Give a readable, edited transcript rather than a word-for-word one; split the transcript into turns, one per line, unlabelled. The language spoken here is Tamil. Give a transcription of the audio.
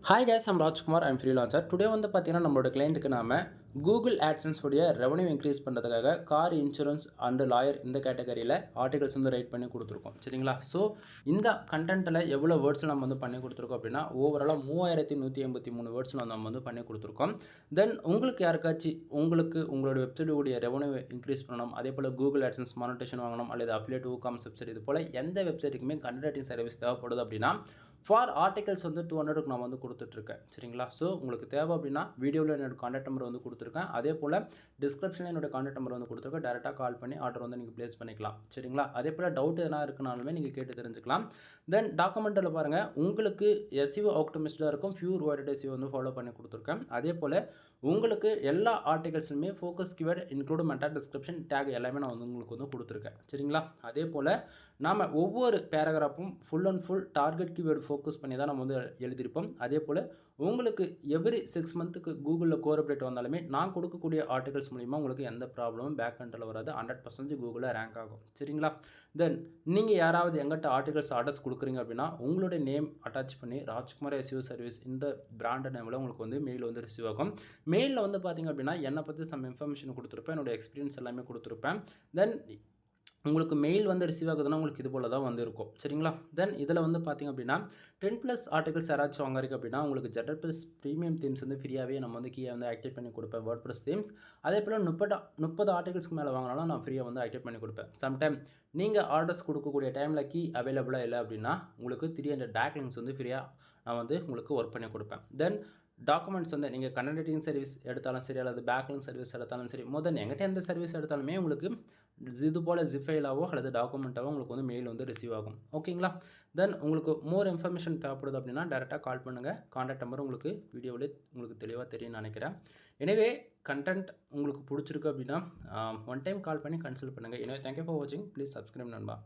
Hi guys, I'm Rajkumar. I'm freelancer. Today வந்து பார்த்தீங்கன்னா நம்மளோட கிளையண்ட்டுக்கு நாம கூகுள் ஆட்சன்ஸ் உடைய ரெவன்யூ இன்க்ரீஸ் பண்ணுறதுக்காக கார் இன்சூரன்ஸ் அண்ட் லாயர் இந்த கேட்டகரியில் ஆர்டிகல்ஸ் வந்து ரைட் பண்ணி கொடுத்துருக்கோம். சரிங்களா? ஸோ இந்த கண்டென்ட்டில் எவ்வளோ வேர்ட்ஸ் நம்ம வந்து பண்ணி கொடுத்துருக்கோம் அப்படின்னா ஓவராலாக 3183 வேர்ட்ஸில் நம்ம வந்து பண்ணி கொடுத்துருக்கோம். தென் உங்களுக்கு யாருக்காச்சும் உங்களோட வெப்சைட்டுடைய ரெவன்யூ இன்க்ரீஸ் பண்ணணும், அதே போல் கூகுள் ஆட்சன்ஸ் மானிட்டேஷன் வாங்கணும் அல்லது அஃபிலியேட் WooCommerce வெப்சைட் இது போல் எந்த வெப்சைட்டுக்குமே கண்டென்ட் ரைட்டிங் சர்வீஸ் தேவைப்படுது அப்படின்னா ஃபார் ஆர்டிகல்ஸ் வந்து 200க்கு நான் வந்து கொடுத்துட்ருக்கேன். சரிங்களா? ஸோ உங்களுக்கு தேவை அப்படின்னா வீடியோவில் என்னோட கான்டாக்ட் நம்பர் வந்து கொடுத்துருக்கேன். அதே போல் டிஸ்கிரிப்ஷனில் என்னோட கான்டாக்ட் நம்பர் வந்து கொடுத்துருக்கேன். டேரெக்டாக கால் பண்ணி ஆர்டர் வந்து நீங்கள் ப்ளேஸ் பண்ணிக்கலாம். சரிங்களா? அதே போல் டவுட் எதனா இருக்குனாலுமே நீங்கள் கேட்டு தெரிஞ்சுக்கலாம். தென் டாக்குமெண்ட்டில் பாருங்கள், உங்களுக்கு SEO ஆப்டிமிஸ்டாக இருக்கும், பியூர் வேர்ட் SEO வந்து ஃபாலோ பண்ணி கொடுத்துருக்கேன். அதே போல் உங்களுக்கு எல்லா ஆர்டிகல்ஸுமே focus keyword include meta description tag எல்லாமே நான் வந்து உங்களுக்கு வந்து கொடுத்துருக்கேன். சரிங்களா? அதே போல் நாம் ஒவ்வொரு பேராகிராஃபும் full and full target keyword focus பண்ணி தான் நம்ம வந்து எழுதியிருப்போம். அதே போல் உங்களுக்கு எவ்ரி 6 மந்த்துக்கு கூகுளில் கோர் அப்டேட் வந்தாலுமே நான் கொடுக்கக்கூடிய ஆர்டிகல்ஸ் மூலிமா உங்களுக்கு எந்த ப்ராப்ளமும் பேக் எண்டில் வராது. 100% கூகுளில் ரேங்க் ஆகும். சரிங்களா? தென் நீங்கள் யாராவது எங்கிட்ட ஆர்டிகல்ஸ் ஆர்டர்ஸ் கொடுக்குறீங்க அப்படின்னா உங்களுடைய நேம் அட்டாச் பண்ணி ராஜ்குமார் SEO சர்வீஸ் இந்த பிராண்ட் நேமில் உங்களுக்கு வந்து மெயில் வந்து ரிசீவ் ஆகும். மெயிலில் வந்து பார்த்திங்க அப்படின்னா என்னை பற்றி சம் இன்ஃபர்மேஷன் கொடுத்துருப்பேன், என்னோடய எக்ஸ்பீரியன்ஸ் எல்லாமே கொடுத்துருப்பேன். தென் உங்களுக்கு மெயில் வந்து ரிசீவ் ஆகுதுன்னா உங்களுக்கு இது போல் தான் வந்து இருக்கும். சரிங்களா? தென் இதில் வந்து பார்த்திங்க அப்படின்னா 10+ ஆர்டிகல்ஸ் யாராச்சும் வாங்குறீங்க அப்படின்னா உங்களுக்கு ஜெட்டர்+ ப்ரீமியம் தீம்ஸ் வந்து ஃப்ரீயாகவே நம்ம வந்து கீழே வந்து ஆக்டிவேட் பண்ணி கொடுப்பேன். வேர்ட்பிரஸ் தீம்ஸ் அதே போல் 30 ஆர்டிகல்ஸ்க்கு மேலே வாங்கினாலும் நான் ஃப்ரீயாக வந்து ஆக்டிவேட் பண்ணி கொடுப்பேன். சம்டைம் நீங்கள் ஆர்டர்ஸ் கொடுக்கக்கூடிய டைமில் கீ அவைலபிளாக இல்லை அப்படின்னா உங்களுக்கு 300 பேக்லிங்ஸ் வந்து ஃப்ரீயாக நான் வந்து உங்களுக்கு ஒர்க் பண்ணி கொடுப்பேன். தென் டாக்குமெண்ட்ஸ் வந்து நீங்கள் கண்டென்ட் ரைட்டிங் சர்வீஸ் எடுத்தாலும் சரி அல்லது பேக்லிங் சர்வீஸ் எடுத்தாலும் சரி, எங்கிட்ட எந்த சர்வீஸ் எடுத்தாலுமே உங்களுக்கு இது போல் ஜிப் ஃபைலாவோ அல்லது டாக்குமெண்ட்டாவோ உங்களுக்கு வந்து மெயில் வந்து ரிசீவ் ஆகும். ஓகேங்களா? தென் உங்களுக்கு மோர் இன்ஃபர்மேஷன் தேவைப்படுது அப்படின்னா டேரெக்டாக கால் பண்ணுங்கள். கான்டாக்ட் நம்பர் உங்களுக்கு வீடியோவிலே உங்களுக்கு தெளிவாக தெரியும்னு நினைக்கிறேன். எனவே கண்டென்ட் உங்களுக்கு பிடிச்சிருக்கு அப்படின்னா ஒன் டைம் கால் பண்ணி கன்சல்ட் பண்ணுங்கள். எனவே தேங்க்யூ ஃபார் வாட்சிங். ப்ளீஸ் சப்ஸ்கிரைப் நண்பா.